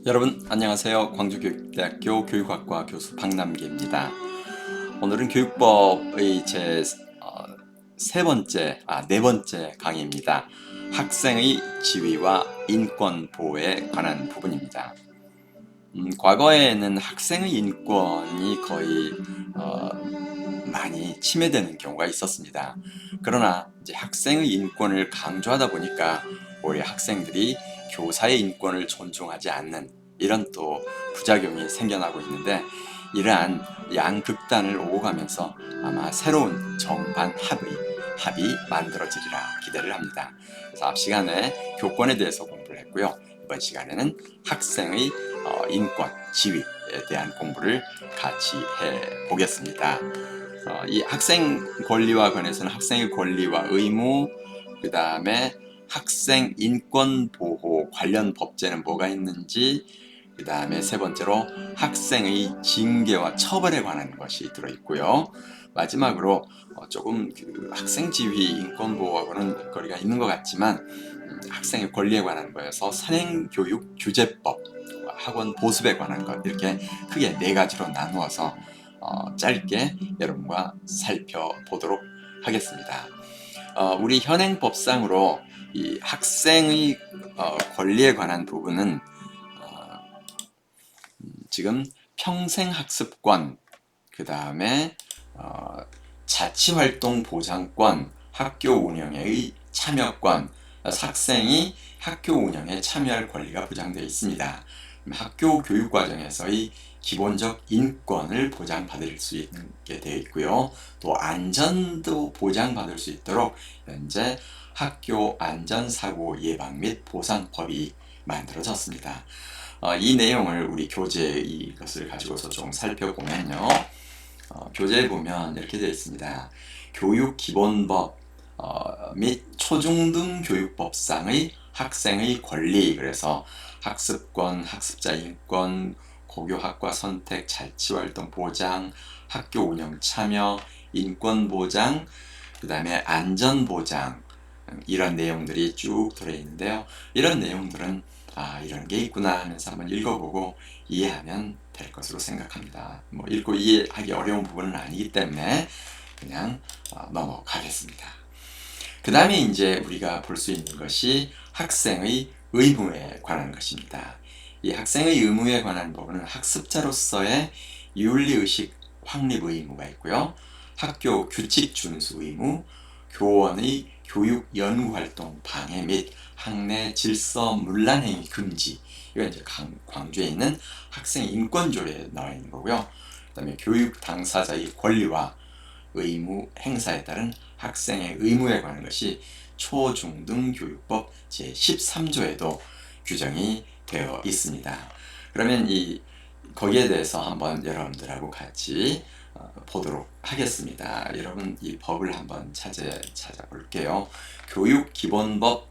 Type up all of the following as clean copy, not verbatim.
여러분 안녕하세요. 광주교육대학교 교육학과 교수 박남기입니다. 오늘은 교육법의 네 번째 강의입니다. 학생의 지위와 인권 보호에 관한 부분입니다. 과거에는 학생의 인권이 거의 많이 침해되는 경우가 있었습니다. 그러나 이제 학생의 인권을 강조하다 보니까 오히려 학생들이 교사의 인권을 존중하지 않는 이런 또 부작용이 생겨나고 있는데, 이러한 양극단을 오고 가면서 아마 새로운 정반 합이 만들어지리라 기대를 합니다. 그래서 앞 시간에 교권에 대해서 공부를 했고요. 이번 시간에는 학생의 인권, 지위에 대한 공부를 같이 해보겠습니다. 이 학생 권리와 관해서는 학생의 권리와 의무, 그 다음에 학생 인권 보호 관련 법제는 뭐가 있는지, 그 다음에 세 번째로 학생의 징계와 처벌에 관한 것이 들어있고요. 마지막으로 조금 학생 지위 인권 보호하고는 거리가 있는 것 같지만 학생의 권리에 관한 거여서 선행교육 규제법, 학원 보습에 관한 것, 이렇게 크게 네 가지로 나누어서 짧게 여러분과 살펴보도록 하겠습니다. 우리 현행법상으로 이 학생의 권리에 관한 부분은 지금 평생학습권, 그 다음에 자치활동 보장권, 학교 운영의 참여권, 학생이 학교 운영에 참여할 권리가 보장되어 있습니다. 학교 교육 과정에서의 기본적 인권을 보장받을 수 있게 되어 있고요. 또 안전도 보장받을 수 있도록 현재 학교 안전사고 예방 및 보상법이 만들어졌습니다. 이 내용을 우리 교재 이것을 가지고서 좀 살펴보면요. 교재에 보면 이렇게 되어 있습니다. 교육기본법 및 초중등 교육법상의 학생의 권리, 그래서 학습권, 학습자 인권, 고교학과 선택, 자치활동 보장, 학교 운영 참여, 인권 보장, 그 다음에 안전 보장, 이런 내용들이 쭉 들어있는데요. 이런 내용들은 이런 게 있구나 하면서 한번 읽어보고 이해하면 될 것으로 생각합니다. 읽고 이해하기 어려운 부분은 아니기 때문에 그냥 넘어가겠습니다. 그 다음에 이제 우리가 볼 수 있는 것이 학생의 의무에 관한 것입니다. 이 학생의 의무에 관한 부분은 학습자로서의 윤리의식 확립 의무가 있고요. 학교 규칙 준수 의무, 교원의 교육 연구활동 방해 및 학내 질서 문란 행위 금지, 이건 이제 광주에 있는 학생 인권조례에 나와 있는 거고요. 그 다음에 교육 당사자의 권리와 의무 행사에 따른 학생의 의무에 관한 것이 초중등 교육법 제13조에도 규정이 되어 있습니다. 그러면 거기에 대해서 한번 여러분들하고 같이 보도록 하겠습니다. 여러분 이 법을 한번 찾아볼게요. 교육기본법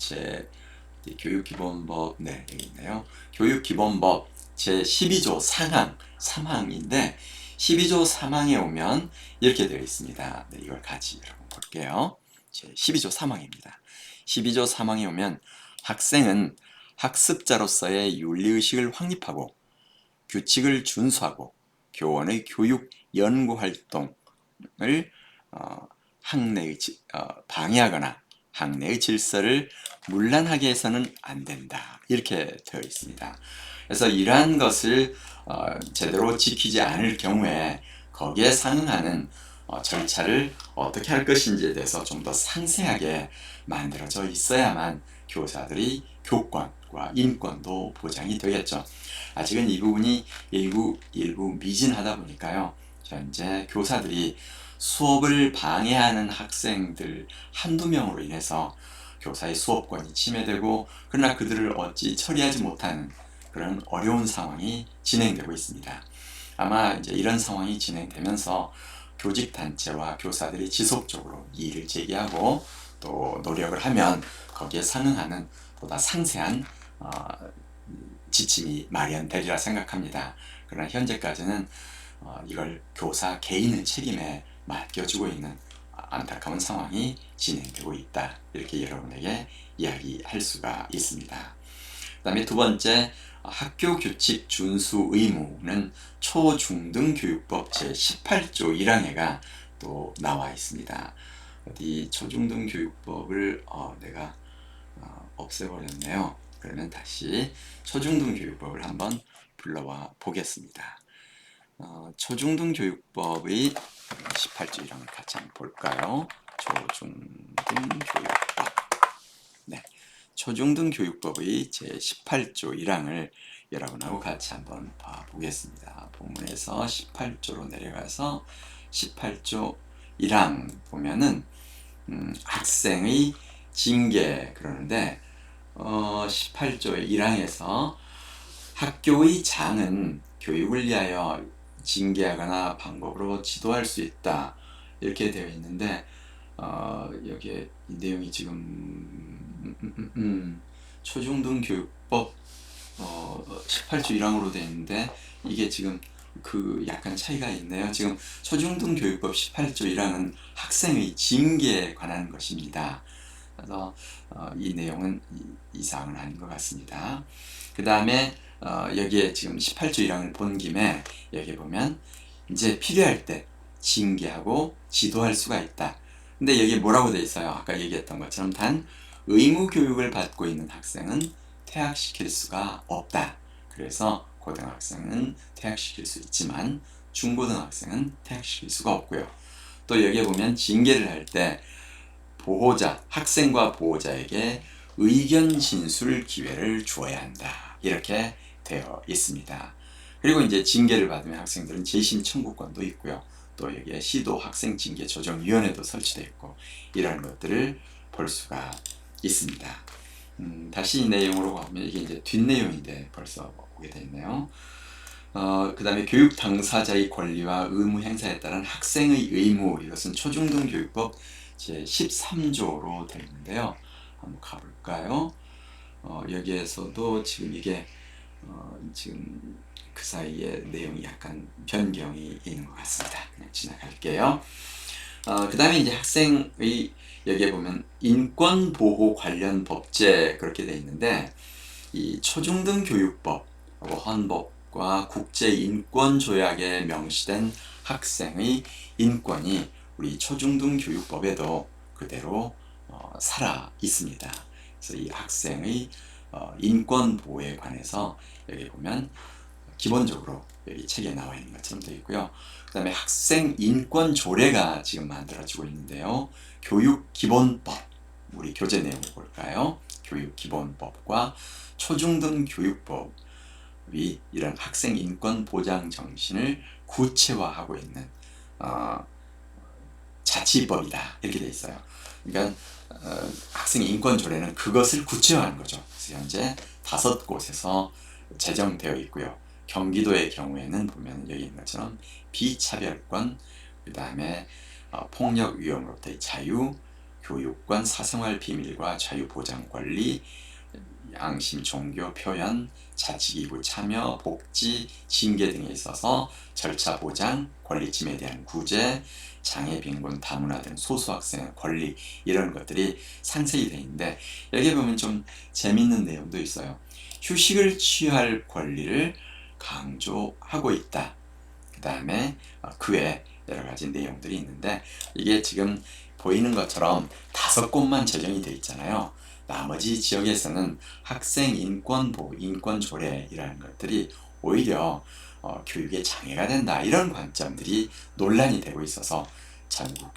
교육기본법, 네, 여기 있네요. 교육기본법 제12조 상항 3항인데 12조 3항에 오면 이렇게 되어 있습니다. 네, 이걸 같이 여러분 볼게요. 제12조 3항입니다. 12조 3항에 오면 학생은 학습자로서의 윤리의식을 확립하고 규칙을 준수하고 교원의 교육 연구 활동을 학내의 방해하거나 학내의 질서를 문란하게 해서는 안 된다, 이렇게 되어 있습니다. 그래서 이러한 것을 제대로 지키지 않을 경우에 거기에 상응하는 절차를 어떻게 할 것인지에 대해서 좀 더 상세하게 만들어져 있어야만 교사들이 교권과 인권도 보장이 되겠죠. 아직은 이 부분이 일부 미진하다 보니까요. 현재 교사들이 수업을 방해하는 학생들 한두 명으로 인해서 교사의 수업권이 침해되고, 그러나 그들을 어찌 처리하지 못하는 그런 어려운 상황이 진행되고 있습니다. 아마 이제 이런 상황이 진행되면서 교직단체와 교사들이 지속적으로 이의를 제기하고 또 노력을 하면 거기에 상응하는 보다 상세한 지침이 마련되리라 생각합니다. 그러나 현재까지는 이걸 교사 개인의 책임에 맡겨주고 있는 안타까운 상황이 진행되고 있다, 이렇게 여러분에게 이야기할 수가 있습니다. 그 다음에 두 번째, 학교 규칙 준수 의무는 초중등교육법 제18조 1항에가 또 나와 있습니다. 어디 초중등교육법을 내가 없애버렸네요. 그러면 다시 초중등교육법을 한번 불러와 보겠습니다. 초중등교육법의 18조 1항을 같이 한번 볼까요? 초중등교육법. 네, 초중등교육법의 제18조 1항을 여러분하고 같이 한번 봐보겠습니다. 본문에서 18조로 내려가서 18조 1항 보면은 학생의 징계 그러는데 18조의 1항에서 학교의 장은 교육을 위하여 징계하거나 방법으로 지도할 수 있다 이렇게 되어 있는데 여기에 이 내용이 지금 초중등교육법 18조 1항으로 되어 있는데 이게 지금 약간 차이가 있네요. 지금 초중등교육법 18조 1항은 학생의 징계에 관한 것입니다. 그래서 이 내용은 이상은 아닌 것 같습니다. 그 다음에 여기에 지금 18조 1항을 본 김에 여기 보면 이제 필요할 때 징계하고 지도할 수가 있다. 근데 여기 뭐라고 되어 있어요? 아까 얘기했던 것처럼 단 의무 교육을 받고 있는 학생은 퇴학시킬 수가 없다. 그래서 고등학생은 퇴학시킬 수 있지만 중고등학생은 퇴학시킬 수가 없고요. 또 여기에 보면 징계를 할 때 보호자, 학생과 보호자에게 의견 진술 기회를 주어야 한다. 이렇게 되어 있습니다. 그리고 이제 징계를 받으면 학생들은 재심 청구권도 있고요. 또 여기에 시도 학생 징계 조정위원회도 설치되어 있고 이런 것들을 볼 수가 있습니다. 다시 이 내용으로 가면 이게 이제 뒷내용인데 벌써 오게 되어 있네요. 그 다음에 교육 당사자의 권리와 의무 행사에 따른 학생의 의무, 이것은 초중등교육법 제13조로 되어 있는데요. 한번 가볼까요? 여기에서도 지금 이게 지금 그 사이에 내용이 약간 변경이 있는 것 같습니다. 그냥 지나갈게요. 그 다음에 이제 학생의 여기에 보면 인권보호 관련 법제 그렇게 되어 있는데 이 초중등교육법, 헌법과 국제인권조약에 명시된 학생의 인권이 우리 초중등교육법에도 그대로 살아 있습니다. 그래서 이 학생의 인권 보호에 관해서 여기 보면 기본적으로 여기 책에 나와 있는 것처럼 되어 있고요. 그 다음에 학생 인권 조례가 지금 만들어지고 있는데요. 교육기본법, 우리 교재 내용을 볼까요? 교육기본법과 초중등교육법이 이런 학생 인권 보장 정신을 구체화하고 있는 자치법이다 이렇게 돼 있어요. 그러니까 학생 인권 조례는 그것을 구체화하는 거죠. 그래서 현재 5곳에서 제정되어 있고요. 경기도의 경우에는 보면 여기 있는 것처럼 비차별권, 그 다음에 폭력 위험으로부터의 자유, 교육권, 사생활 비밀과 자유 보장 권리, 양심, 종교, 표현, 자치기구 참여, 복지, 징계 등에 있어서 절차 보장, 권리침해에 대한 구제, 장애, 빈곤, 다문화 등 소수학생의 권리 이런 것들이 상세히 되어 있는데 여기 보면 좀 재밌는 내용도 있어요. 휴식을 취할 권리를 강조하고 있다. 그 다음에 그 외 여러 가지 내용들이 있는데 이게 지금 보이는 것처럼 5곳만 제정이 되어 있잖아요. 나머지 지역에서는 학생 인권보호, 인권조례이라는 것들이 오히려 교육에 장애가 된다 이런 관점들이 논란이 되고 있어서 전국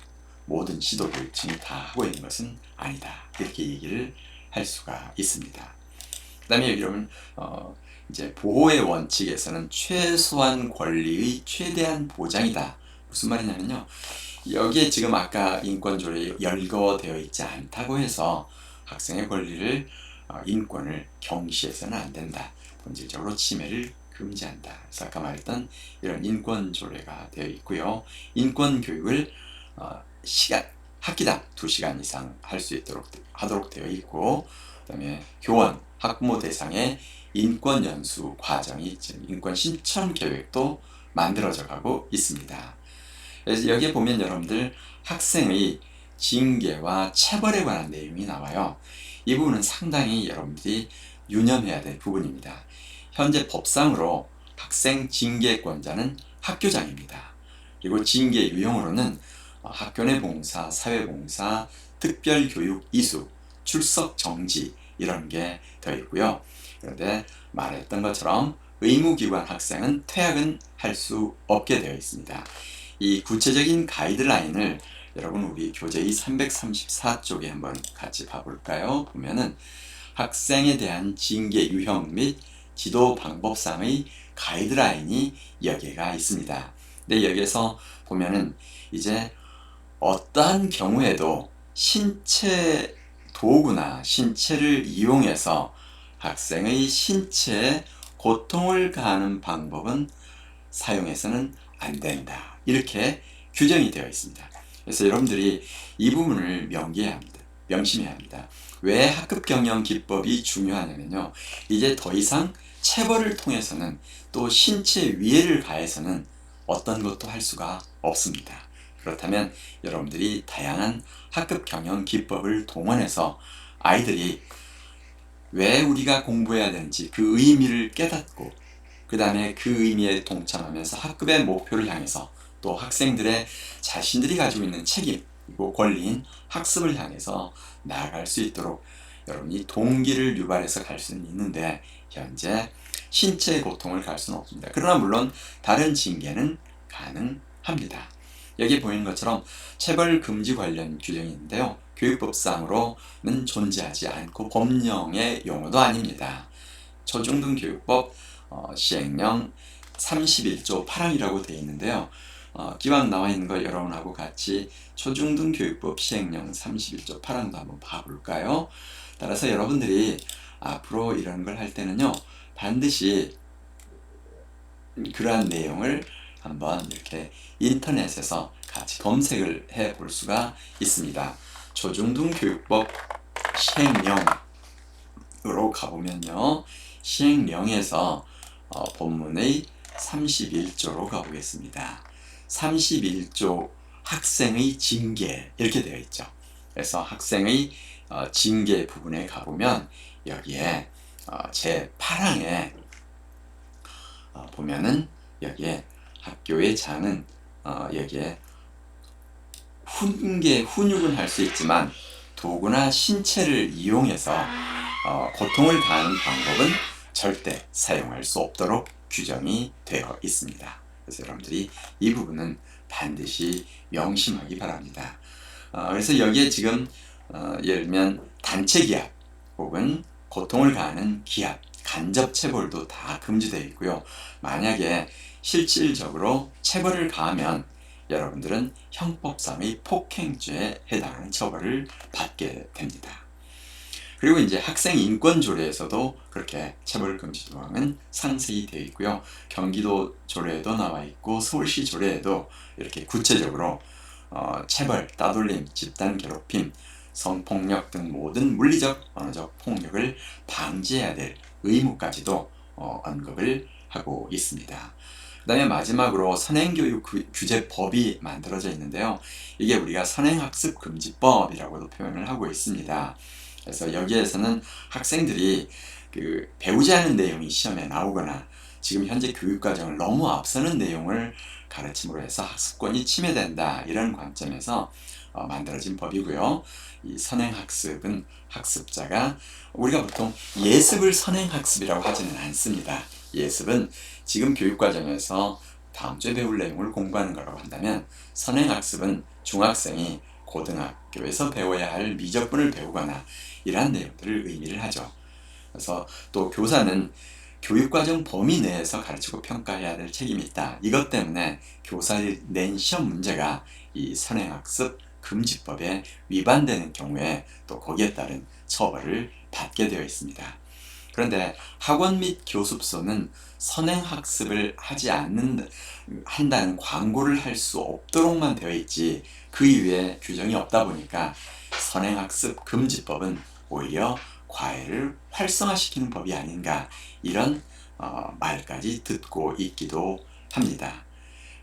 모든 시도교육청이 다 하고 있는 것은 아니다 이렇게 얘기를 할 수가 있습니다. 그 다음에 이러면 이제 보호의 원칙에서는 최소한 권리의 최대한 보장이다. 무슨 말이냐면요. 여기에 지금 아까 인권조례에 열거되어 있지 않다고 해서 학생의 권리를 인권을 경시해서는 안 된다. 본질적으로 침해를 금지한다. 그래서 아까 말했던 이런 인권조례가 되어 있고요. 인권교육을 학기당 2시간 이상 할 수 있도록 하도록 되어 있고 그 다음에 교원, 학부모 대상의 인권연수 과정이 지금 인권실천계획도 만들어져 가고 있습니다. 그래서 여기에 보면 여러분들 학생의 징계와 체벌에 관한 내용이 나와요. 이 부분은 상당히 여러분들이 유념해야 될 부분입니다. 현재 법상으로 학생 징계권자는 학교장입니다. 그리고 징계 유형으로는 학교 내 봉사, 사회봉사, 특별교육 이수, 출석 정지 이런 게 더 있고요. 그런데 말했던 것처럼 의무기관 학생은 퇴학은 할 수 없게 되어 있습니다. 이 구체적인 가이드라인을 여러분 우리 교재의 334쪽에 한번 같이 봐볼까요? 보면은 학생에 대한 징계 유형 및 지도 방법상의 가이드라인이 여기가 있습니다. 근데 여기에서 보면은 이제 어떠한 경우에도 신체 도구나 신체를 이용해서 학생의 신체에 고통을 가하는 방법은 사용해서는 안 된다. 이렇게 규정이 되어 있습니다. 그래서 여러분들이 이 부분을 명심해야 합니다. 왜 학급 경영 기법이 중요하냐면요. 이제 더 이상 체벌을 통해서는 또 신체 위해를 가해서는 어떤 것도 할 수가 없습니다. 그렇다면 여러분들이 다양한 학급 경영 기법을 동원해서 아이들이 왜 우리가 공부해야 되는지 그 의미를 깨닫고 그 다음에 그 의미에 동참하면서 학급의 목표를 향해서 또 학생들의 자신들이 가지고 있는 책임 그리고 권리인 학습을 향해서 나아갈 수 있도록 여러분이 동기를 유발해서 갈 수는 있는데 현재 신체의 고통을 갈 수는 없습니다. 그러나 물론 다른 징계는 가능합니다. 여기 보이는 것처럼 체벌 금지 관련 규정이 있는데요. 교육법상으로는 존재하지 않고 법령의 용어도 아닙니다. 초중등교육법 시행령 31조 8항이라고 되어 있는데요. 기왕 나와 있는 걸 여러분하고 같이 초중등교육법 시행령 31조 8항도 한번 봐볼까요? 따라서 여러분들이 앞으로 이런 걸 할 때는요. 반드시 그러한 내용을 한번 이렇게 인터넷에서 같이 검색을 해 볼 수가 있습니다. 초중등교육법 시행령으로 가보면요. 시행령에서 본문의 31조로 가보겠습니다. 31조 학생의 징계 이렇게 되어 있죠. 그래서 학생의 징계 부분에 가보면 여기에 제 8항에 보면은 여기에 학교의 장은 여기에 훈육은 할 수 있지만 도구나 신체를 이용해서 고통을 가하는 방법은 절대 사용할 수 없도록 규정이 되어 있습니다. 그래서 여러분들이 이 부분은 반드시 명심하기 바랍니다. 그래서 여기에 지금 예를 들면 단체 기합 혹은 고통을 가하는 기합, 간접 체벌도 다 금지되어 있고요. 만약에 실질적으로 체벌을 가하면 여러분들은 형법상의 폭행죄에 해당하는 처벌을 받게 됩니다. 그리고 이제 학생 인권 조례에서도 그렇게 체벌 금지 조항은 상세히 되어 있고요. 경기도 조례에도 나와 있고 서울시 조례에도 이렇게 구체적으로 체벌, 따돌림, 집단 괴롭힘, 성폭력 등 모든 물리적, 언어적 폭력을 방지해야 될 의무까지도 언급을 하고 있습니다. 그 다음에 마지막으로 선행교육 규제법이 만들어져 있는데요. 이게 우리가 선행학습금지법이라고도 표현을 하고 있습니다. 그래서 여기에서는 학생들이 배우지 않은 내용이 시험에 나오거나 지금 현재 교육과정을 너무 앞서는 내용을 가르침으로 해서 학습권이 침해된다 이런 관점에서 만들어진 법이고요. 이 선행학습은 학습자가 우리가 보통 예습을 선행학습이라고 하지는 않습니다. 예습은 지금 교육과정에서 다음 주에 배울 내용을 공부하는 거라고 한다면 선행학습은 중학생이 고등학교에서 배워야 할 미적분을 배우거나 이러한 내용들을 의미를 하죠. 그래서 또 교사는 교육과정 범위 내에서 가르치고 평가해야 될 책임이 있다. 이것 때문에 교사를 낸 시험 문제가 이 선행학습 금지법에 위반되는 경우에 또 거기에 따른 처벌을 받게 되어 있습니다. 그런데 학원 및 교습소는 선행학습을 한다는 광고를 할 수 없도록만 되어 있지 그 이외에 규정이 없다 보니까 선행학습 금지법은 오히려 과외를 활성화시키는 법이 아닌가 이런 말까지 듣고 있기도 합니다.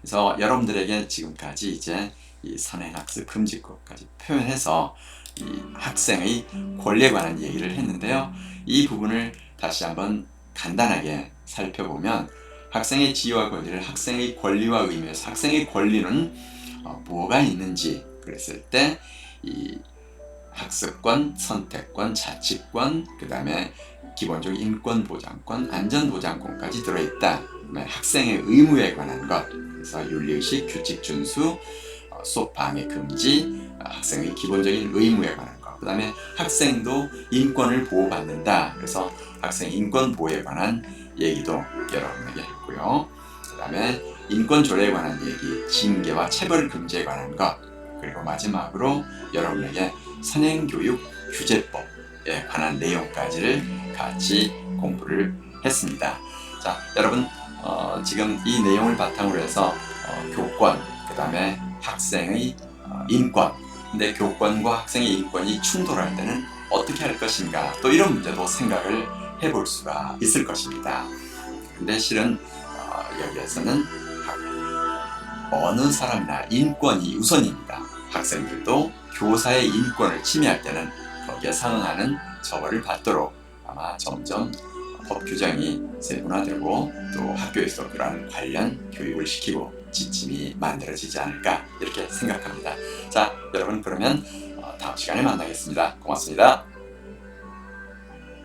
그래서 여러분들에게 지금까지 이제 이 선행학습 금지법까지 표현해서 이 학생의 권리에 관한 얘기를 했는데요. 이 부분을 다시 한번 간단하게 살펴보면 학생의 지위와 권리를 학생의 권리와 의무에서 학생의 권리는 뭐가 있는지 그랬을 때 이 학습권, 선택권, 자치권, 그 다음에 기본적 인권보장권, 안전보장권까지 들어있다. 그다음에 학생의 의무에 관한 것, 그래서 윤리의식, 규칙 준수, 수업 방해 금지, 학생의 기본적인 의무에 관한 것, 그 다음에 학생도 인권을 보호받는다. 그래서 학생 인권 보호에 관한 얘기도 여러분에게 했고요. 그 다음에 인권 조례에 관한 얘기, 징계와 차별 금지에 관한 것, 그리고 마지막으로 여러분에게 선행교육 규제법에 관한 내용까지를 같이 공부를 했습니다. 자, 여러분 지금 이 내용을 바탕으로 해서 교권, 그 다음에 학생의 인권, 근데 교권과 학생의 인권이 충돌할 때는 어떻게 할 것인가, 또 이런 문제도 생각을 해볼 수가 있을 것입니다. 근데 실은 여기에서는 어느 사람이나 인권이 우선입니다. 학생들도 교사의 인권을 침해할 때는 거기에 상응하는 처벌을 받도록 아마 점점 법 규정이 세분화되고 또 학교에서 그러한 관련 교육을 시키고 지침이 만들어지지 않을까 이렇게 생각합니다. 자, 여러분 그러면 다음 시간에 만나겠습니다. 고맙습니다.